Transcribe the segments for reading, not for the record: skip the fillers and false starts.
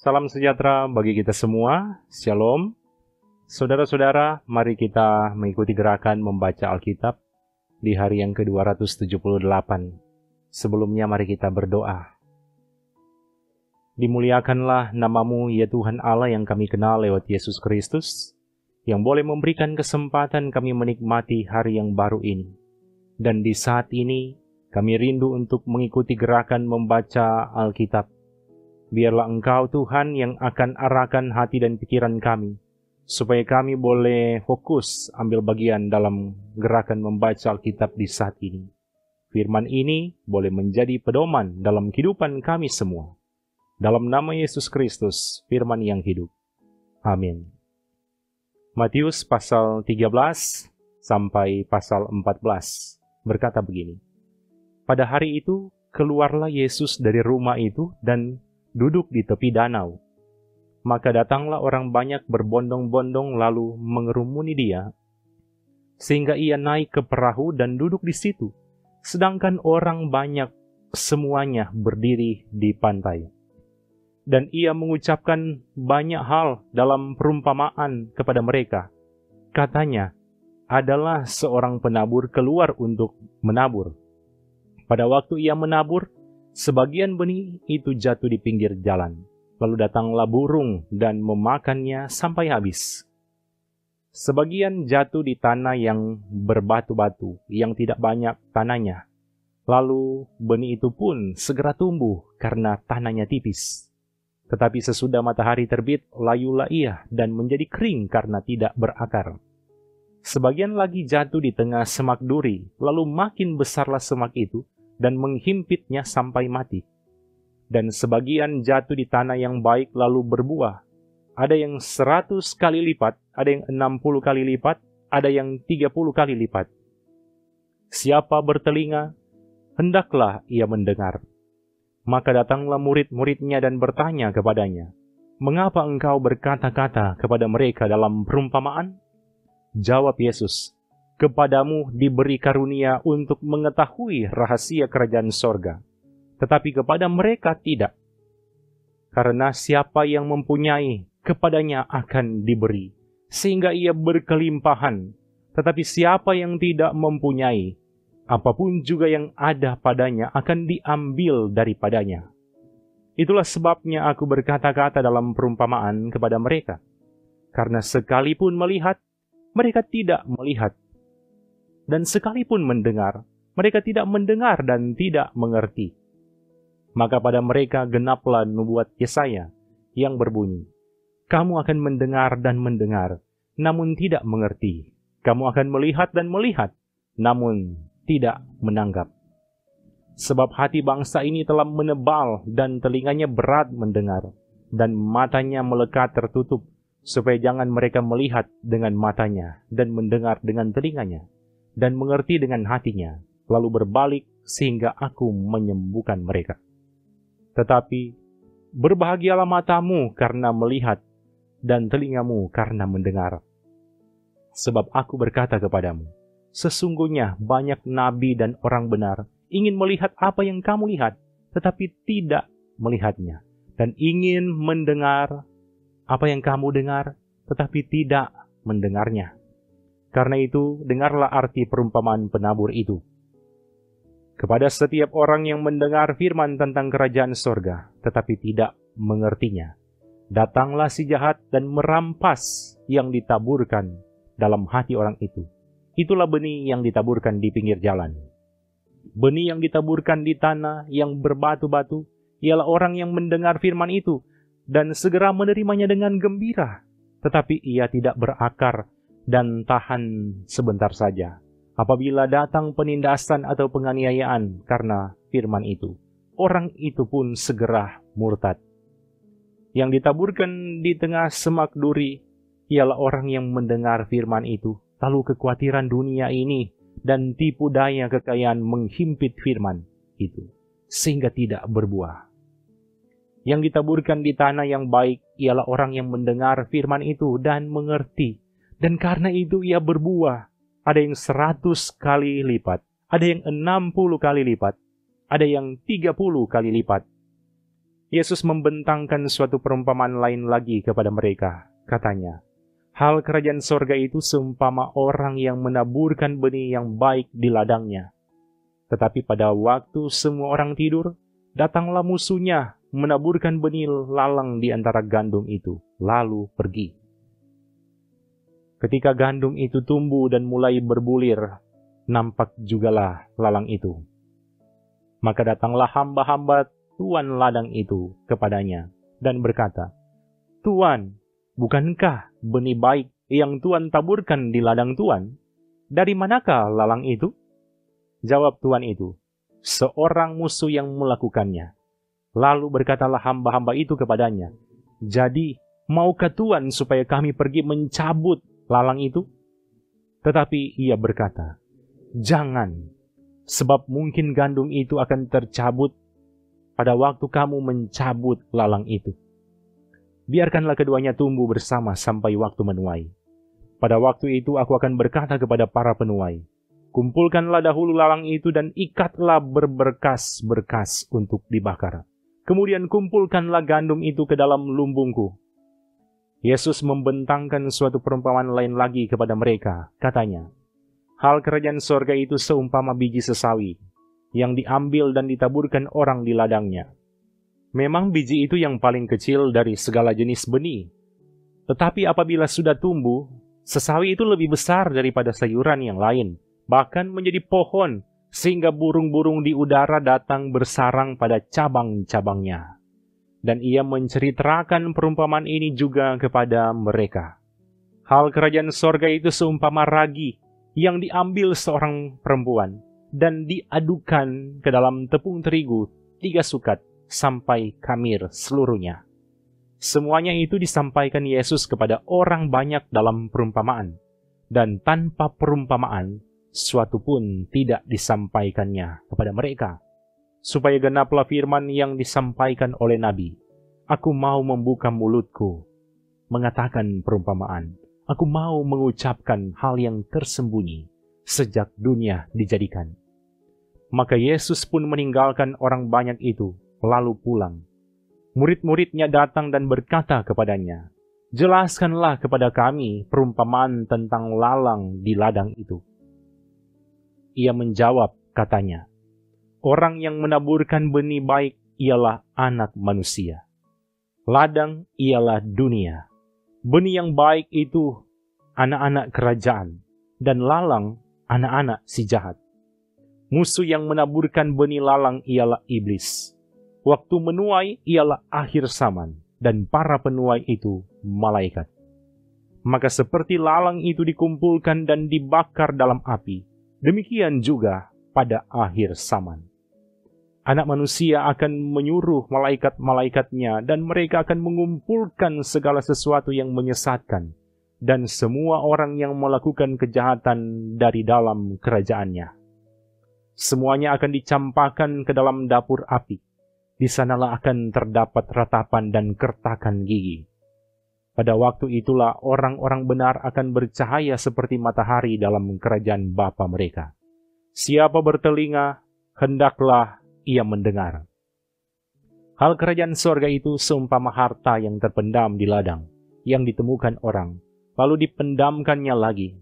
Salam sejahtera bagi kita semua. Shalom. Saudara-saudara, mari kita mengikuti gerakan membaca Alkitab di hari yang ke-278. Sebelumnya mari kita berdoa. Dimuliakanlah namamu ya Tuhan Allah yang kami kenal lewat Yesus Kristus, yang boleh memberikan kesempatan kami menikmati hari yang baru ini. Dan di saat ini, kami rindu untuk mengikuti gerakan membaca Alkitab. Biarlah Engkau Tuhan yang akan arahkan hati dan pikiran kami, supaya kami boleh fokus ambil bagian dalam gerakan membaca Alkitab di saat ini. Firman ini boleh menjadi pedoman dalam kehidupan kami semua. Dalam nama Yesus Kristus, firman yang hidup. Amin. Matius pasal 13 sampai pasal 14 berkata begini. Pada hari itu, keluarlah Yesus dari rumah itu dan duduk di tepi danau. Maka datanglah orang banyak berbondong-bondong lalu mengerumuni dia, sehingga ia naik ke perahu dan duduk di situ, sedangkan orang banyak semuanya berdiri di pantai. Dan ia mengucapkan banyak hal dalam perumpamaan kepada mereka. Katanya, adalah seorang penabur keluar untuk menabur. Pada waktu ia menabur, sebagian benih itu jatuh di pinggir jalan, lalu datanglah burung dan memakannya sampai habis. Sebagian jatuh di tanah yang berbatu-batu, yang tidak banyak tanahnya. Lalu benih itu pun segera tumbuh karena tanahnya tipis. Tetapi sesudah matahari terbit, layulah ia dan menjadi kering karena tidak berakar. Sebagian lagi jatuh di tengah semak duri, lalu makin besarlah semak itu, dan menghimpitnya sampai mati. Dan sebagian jatuh di tanah yang baik lalu berbuah. Ada yang 100 kali lipat, ada yang 60 kali lipat, ada yang 30 kali lipat. Siapa bertelinga, hendaklah ia mendengar. Maka datanglah murid-muridnya dan bertanya kepadanya, mengapa engkau berkata-kata kepada mereka dalam perumpamaan? Jawab Yesus, kepadamu diberi karunia untuk mengetahui rahasia kerajaan sorga, tetapi kepada mereka tidak. Karena siapa yang mempunyai, kepadanya akan diberi, sehingga ia berkelimpahan. Tetapi siapa yang tidak mempunyai, apapun juga yang ada padanya akan diambil daripadanya. Itulah sebabnya aku berkata-kata dalam perumpamaan kepada mereka. Karena sekalipun melihat, mereka tidak melihat. Dan sekalipun mendengar, mereka tidak mendengar dan tidak mengerti. Maka pada mereka genaplah nubuat Yesaya yang berbunyi, kamu akan mendengar dan mendengar, namun tidak mengerti. Kamu akan melihat dan melihat, namun tidak menanggap. Sebab hati bangsa ini telah menebal dan telinganya berat mendengar, dan matanya melekat tertutup, supaya jangan mereka melihat dengan matanya dan mendengar dengan telinganya, dan mengerti dengan hatinya, lalu berbalik sehingga aku menyembuhkan mereka. Tetapi, berbahagialah matamu karena melihat, dan telingamu karena mendengar. Sebab aku berkata kepadamu, sesungguhnya banyak nabi dan orang benar ingin melihat apa yang kamu lihat, tetapi tidak melihatnya, dan ingin mendengar apa yang kamu dengar, tetapi tidak mendengarnya. Karena itu, dengarlah arti perumpamaan penabur itu. Kepada setiap orang yang mendengar firman tentang kerajaan sorga, tetapi tidak mengertinya, datanglah si jahat dan merampas yang ditaburkan dalam hati orang itu. Itulah benih yang ditaburkan di pinggir jalan. Benih yang ditaburkan di tanah yang berbatu-batu, ialah orang yang mendengar firman itu, dan segera menerimanya dengan gembira. Tetapi ia tidak berakar, dan tahan sebentar saja, apabila datang penindasan atau penganiayaan karena firman itu. Orang itu pun segera murtad. Yang ditaburkan di tengah semak duri, ialah orang yang mendengar firman itu, lalu kekhawatiran dunia ini dan tipu daya kekayaan menghimpit firman itu, sehingga tidak berbuah. Yang ditaburkan di tanah yang baik, ialah orang yang mendengar firman itu dan mengerti. Dan karena itu ia berbuah. Ada yang 100 kali lipat, ada yang 60 kali lipat, ada yang 30 kali lipat. Yesus membentangkan suatu perumpamaan lain lagi kepada mereka. Katanya, hal kerajaan sorga itu seumpama orang yang menaburkan benih yang baik di ladangnya. Tetapi pada waktu semua orang tidur, datanglah musuhnya menaburkan benih lalang di antara gandum itu, lalu pergi. Ketika gandum itu tumbuh dan mulai berbulir, nampak jugalah lalang itu. Maka datanglah hamba-hamba tuan ladang itu kepadanya dan berkata, "Tuan, bukankah benih baik yang Tuan taburkan di ladang Tuan? Dari manakah lalang itu?" Jawab tuan itu, "Seorang musuh yang melakukannya." Lalu berkatalah hamba-hamba itu kepadanya, "Jadi, maukah Tuan supaya kami pergi mencabut lalang itu?" Tetapi ia berkata, "Jangan, sebab mungkin gandum itu akan tercabut pada waktu kamu mencabut lalang itu. Biarkanlah keduanya tumbuh bersama sampai waktu menuai. Pada waktu itu aku akan berkata kepada para penuai, kumpulkanlah dahulu lalang itu dan ikatlah berberkas-berkas untuk dibakar. Kemudian kumpulkanlah gandum itu ke dalam lumbungku." Yesus membentangkan suatu perumpamaan lain lagi kepada mereka. Katanya, hal kerajaan sorga itu seumpama biji sesawi yang diambil dan ditaburkan orang di ladangnya. Memang biji itu yang paling kecil dari segala jenis benih. Tetapi apabila sudah tumbuh, sesawi itu lebih besar daripada sayuran yang lain, bahkan menjadi pohon, sehingga burung-burung di udara datang bersarang pada cabang-cabangnya. Dan ia menceritakan perumpamaan ini juga kepada mereka. Hal kerajaan sorga itu seumpama ragi yang diambil seorang perempuan dan diadukan ke dalam tepung terigu 3 sukat sampai khamir seluruhnya. Semuanya itu disampaikan Yesus kepada orang banyak dalam perumpamaan, dan tanpa perumpamaan suatu pun tidak disampaikannya kepada mereka, supaya genaplah firman yang disampaikan oleh Nabi, "Aku mau membuka mulutku, mengatakan perumpamaan. Aku mau mengucapkan hal yang tersembunyi sejak dunia dijadikan." Maka Yesus pun meninggalkan orang banyak itu, lalu pulang. Murid-muridnya datang dan berkata kepadanya, "Jelaskanlah kepada kami perumpamaan tentang lalang di ladang itu." Ia menjawab, katanya, "Orang yang menaburkan benih baik ialah Anak Manusia. Ladang ialah dunia. Benih yang baik itu anak-anak kerajaan, dan lalang anak-anak si jahat. Musuh yang menaburkan benih lalang ialah iblis. Waktu menuai ialah akhir zaman, dan para penuai itu malaikat. Maka seperti lalang itu dikumpulkan dan dibakar dalam api, demikian juga pada akhir zaman. Anak Manusia akan menyuruh malaikat-malaikatnya, dan mereka akan mengumpulkan segala sesuatu yang menyesatkan, dan semua orang yang melakukan kejahatan dari dalam kerajaannya. Semuanya akan dicampakkan ke dalam dapur api. Di sanalah akan terdapat ratapan dan kertakan gigi. Pada waktu itulah orang-orang benar akan bercahaya seperti matahari dalam kerajaan Bapa mereka. Siapa bertelinga, hendaklah ia mendengar. Hal kerajaan sorga itu seumpama harta yang terpendam di ladang, yang ditemukan orang, lalu dipendamkannya lagi.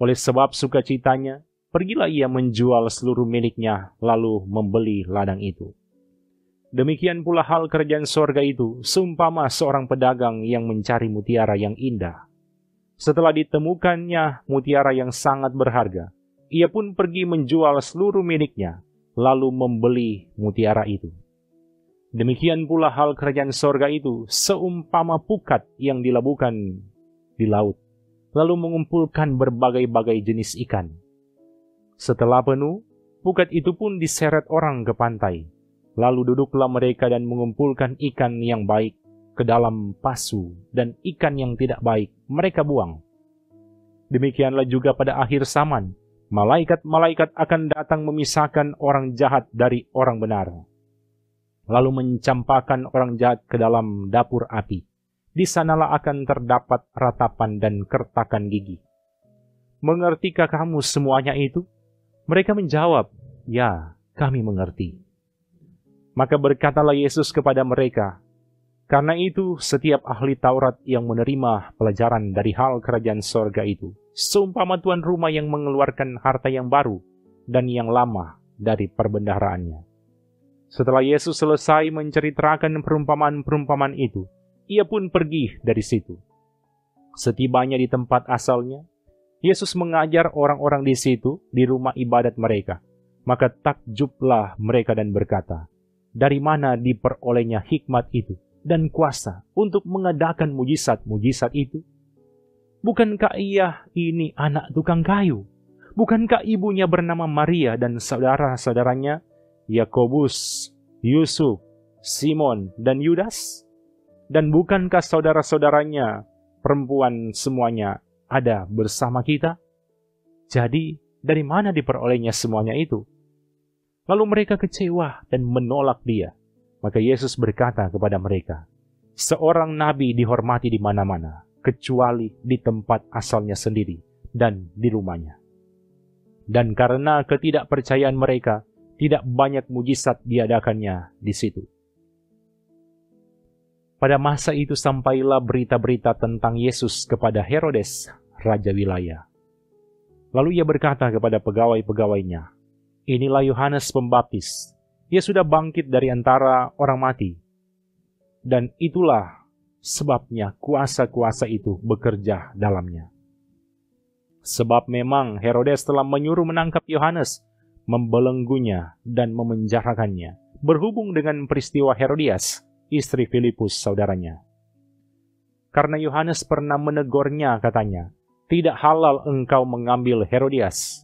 Oleh sebab sukacitanya, pergilah ia menjual seluruh miliknya, lalu membeli ladang itu. Demikian pula hal kerajaan sorga itu, seumpama seorang pedagang yang mencari mutiara yang indah. Setelah ditemukannya mutiara yang sangat berharga, ia pun pergi menjual seluruh miliknya, lalu membeli mutiara itu. Demikian pula hal kerajaan sorga itu, seumpama pukat yang dilabuhkan di laut, lalu mengumpulkan berbagai-bagai jenis ikan. Setelah penuh, pukat itu pun diseret orang ke pantai. Lalu duduklah mereka dan mengumpulkan ikan yang baik ke dalam pasu, dan ikan yang tidak baik mereka buang. Demikianlah juga pada akhir zaman, malaikat-malaikat akan datang memisahkan orang jahat dari orang benar, lalu mencampakkan orang jahat ke dalam dapur api. Di sanalah akan terdapat ratapan dan kertakan gigi. Mengertikah kamu semuanya itu? Mereka menjawab, "Ya, kami mengerti." Maka berkatalah Yesus kepada mereka, "Karena itu setiap ahli Taurat yang menerima pelajaran dari hal kerajaan sorga itu, seumpama tuan rumah yang mengeluarkan harta yang baru dan yang lama dari perbendaharaannya." Setelah Yesus selesai menceritakan perumpamaan-perumpamaan itu, ia pun pergi dari situ. Setibanya di tempat asalnya, Yesus mengajar orang-orang di situ, di rumah ibadat mereka. Maka takjublah mereka dan berkata, "Dari mana diperolehnya hikmat itu dan kuasa untuk mengadakan mujizat-mujizat itu? Bukankah ia ini anak tukang kayu? Bukankah ibunya bernama Maria dan saudara-saudaranya Yakobus, Yusuf, Simon, dan Yudas? Dan bukankah saudara-saudaranya perempuan semuanya ada bersama kita? Jadi, dari mana diperolehnya semuanya itu?" Lalu mereka kecewa dan menolak dia. Maka Yesus berkata kepada mereka, "Seorang nabi dihormati di mana-mana, kecuali di tempat asalnya sendiri dan di rumahnya." Dan karena ketidakpercayaan mereka, tidak banyak mujizat diadakannya di situ. Pada masa itu sampailah berita-berita tentang Yesus kepada Herodes, raja wilayah. Lalu ia berkata kepada pegawai-pegawainya, "Inilah Yohanes Pembaptis. Ia sudah bangkit dari antara orang mati. Dan itulah sebabnya kuasa-kuasa itu bekerja dalamnya." Sebab memang Herodes telah menyuruh menangkap Yohanes, membelenggunya dan memenjarakannya, berhubung dengan peristiwa Herodias, istri Filipus saudaranya. Karena Yohanes pernah menegurnya, katanya, "Tidak halal engkau mengambil Herodias."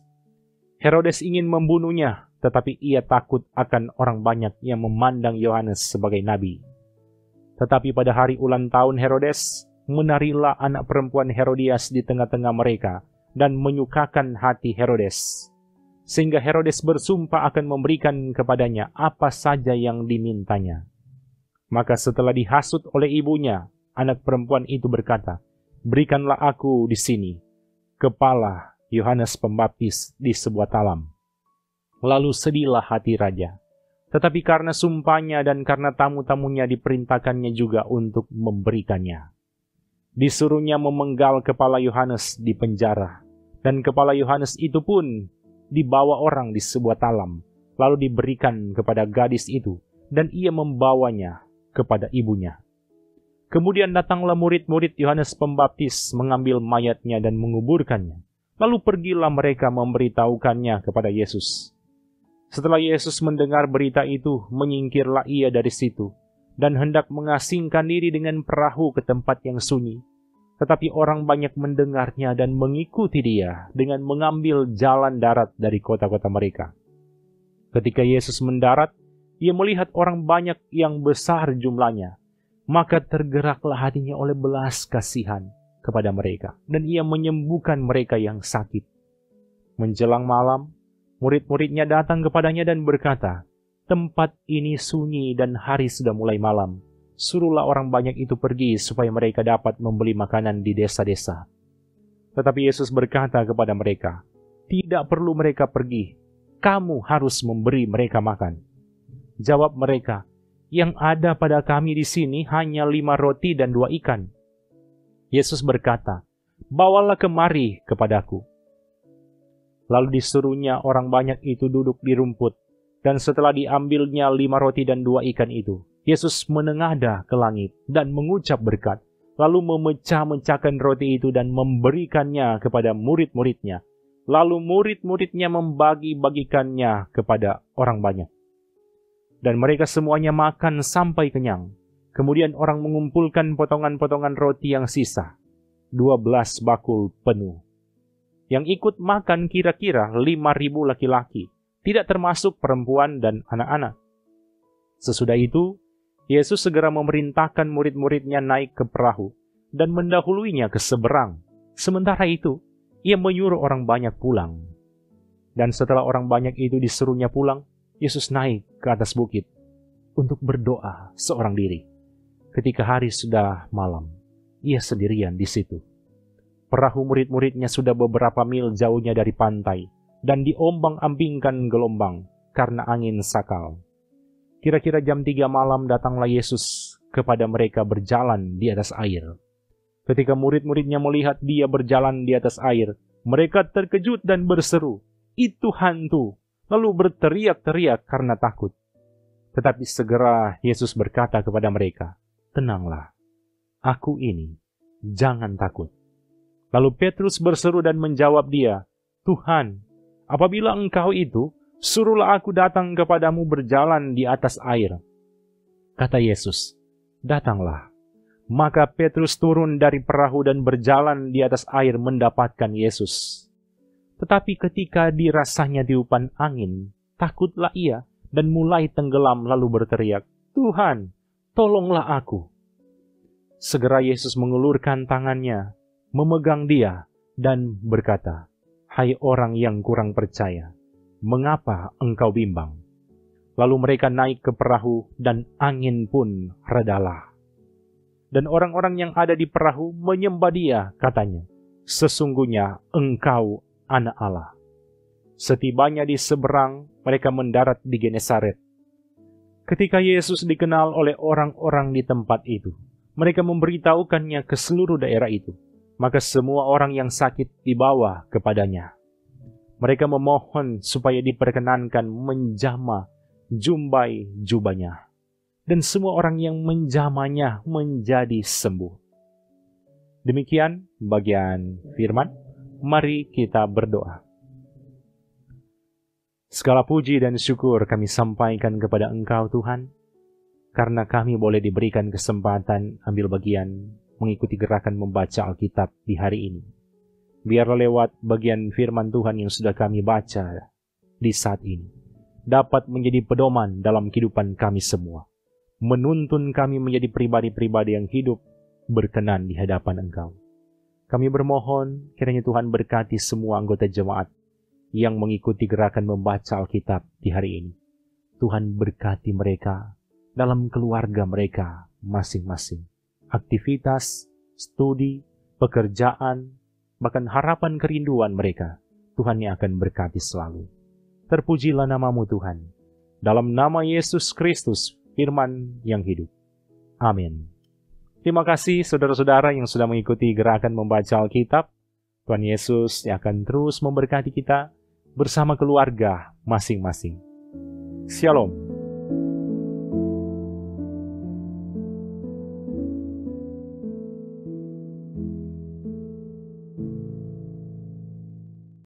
Herodes ingin membunuhnya, tetapi ia takut akan orang banyak yang memandang Yohanes sebagai nabi. Tetapi pada hari ulang tahun Herodes, menarilah anak perempuan Herodias di tengah-tengah mereka dan menyukakan hati Herodes, sehingga Herodes bersumpah akan memberikan kepadanya apa saja yang dimintanya. Maka setelah dihasut oleh ibunya, anak perempuan itu berkata, "Berikanlah aku di sini kepala Yohanes Pembaptis di sebuah talam." Lalu sedihlah hati raja. Tetapi karena sumpahnya dan karena tamu-tamunya diperintahkannya juga untuk memberikannya. Disuruhnya memenggal kepala Yohanes di penjara. Dan kepala Yohanes itu pun dibawa orang di sebuah talam, lalu diberikan kepada gadis itu, dan ia membawanya kepada ibunya. Kemudian datanglah murid-murid Yohanes Pembaptis mengambil mayatnya dan menguburkannya. Lalu pergilah mereka memberitahukannya kepada Yesus. Setelah Yesus mendengar berita itu, menyingkirlah ia dari situ, dan hendak mengasingkan diri dengan perahu ke tempat yang sunyi. Tetapi orang banyak mendengarnya dan mengikuti dia dengan mengambil jalan darat dari kota-kota mereka. Ketika Yesus mendarat, ia melihat orang banyak yang besar jumlahnya, maka tergeraklah hatinya oleh belas kasihan kepada mereka, dan ia menyembuhkan mereka yang sakit. Menjelang malam, murid-muridnya datang kepadanya dan berkata, "Tempat ini sunyi dan hari sudah mulai malam. Suruhlah orang banyak itu pergi supaya mereka dapat membeli makanan di desa-desa." Tetapi Yesus berkata kepada mereka, "Tidak perlu mereka pergi. Kamu harus memberi mereka makan." Jawab mereka, "Yang ada pada kami di sini hanya 5 roti dan 2 ikan. Yesus berkata, "Bawalah kemari kepadaku." Lalu disuruhnya orang banyak itu duduk di rumput, dan setelah diambilnya 5 roti dan 2 ikan itu, Yesus menengadah ke langit dan mengucap berkat, lalu memecah-mecahkan roti itu dan memberikannya kepada murid-muridnya. Lalu murid-muridnya membagi-bagikannya kepada orang banyak. Dan mereka semuanya makan sampai kenyang. Kemudian orang mengumpulkan potongan-potongan roti yang sisa, 12 bakul penuh. Yang ikut makan kira-kira 5.000 laki-laki, tidak termasuk perempuan dan anak-anak. Sesudah itu, Yesus segera memerintahkan murid-muridnya naik ke perahu dan mendahuluinya ke seberang. Sementara itu, ia menyuruh orang banyak pulang. Dan setelah orang banyak itu disuruhnya pulang, Yesus naik ke atas bukit untuk berdoa seorang diri. Ketika hari sudah malam, ia sendirian di situ. Perahu murid-muridnya sudah beberapa mil jauhnya dari pantai dan diombang-ambingkan gelombang karena angin sakal. Kira-kira jam 3 malam datanglah Yesus kepada mereka berjalan di atas air. Ketika murid-muridnya melihat dia berjalan di atas air, mereka terkejut dan berseru, "Itu hantu!" Lalu berteriak-teriak karena takut. Tetapi segera Yesus berkata kepada mereka, "Tenanglah, Aku ini, jangan takut." Lalu Petrus berseru dan menjawab dia, "Tuhan, apabila Engkau itu, suruhlah aku datang kepadamu berjalan di atas air." Kata Yesus, "Datanglah." Maka Petrus turun dari perahu dan berjalan di atas air mendapatkan Yesus. Tetapi ketika dirasanya tiupan angin, takutlah ia dan mulai tenggelam lalu berteriak, "Tuhan, tolonglah aku." Segera Yesus mengulurkan tangannya, memegang dia, dan berkata, "Hai orang yang kurang percaya, mengapa engkau bimbang?" Lalu mereka naik ke perahu dan angin pun redalah. Dan orang-orang yang ada di perahu menyembah dia, katanya, "Sesungguhnya engkau Anak Allah." Setibanya di seberang, mereka mendarat di Genesaret. Ketika Yesus dikenal oleh orang-orang di tempat itu, mereka memberitahukannya ke seluruh daerah itu. Maka semua orang yang sakit dibawa kepadanya. Mereka memohon supaya diperkenankan menjama jumbai jubahnya. Dan semua orang yang menjamanya menjadi sembuh. Demikian bagian firman. Mari kita berdoa. Segala puji dan syukur kami sampaikan kepada Engkau Tuhan, karena kami boleh diberikan kesempatan ambil bagian mengikuti gerakan membaca Alkitab di hari ini. Biarlah lewat bagian firman Tuhan yang sudah kami baca di saat ini, dapat menjadi pedoman dalam kehidupan kami semua, menuntun kami menjadi pribadi-pribadi yang hidup berkenan di hadapan Engkau. Kami bermohon kiranya Tuhan berkati semua anggota jemaat yang mengikuti gerakan membaca Alkitab di hari ini. Tuhan berkati mereka dalam keluarga mereka masing-masing. Aktivitas, studi, pekerjaan, bahkan harapan kerinduan mereka, Tuhan yang akan berkati selalu. Terpujilah namamu Tuhan. Dalam nama Yesus Kristus, firman yang hidup. Amin. Terima kasih saudara-saudara yang sudah mengikuti gerakan membaca Alkitab. Tuhan Yesus yang akan terus memberkati kita bersama keluarga masing-masing. Shalom.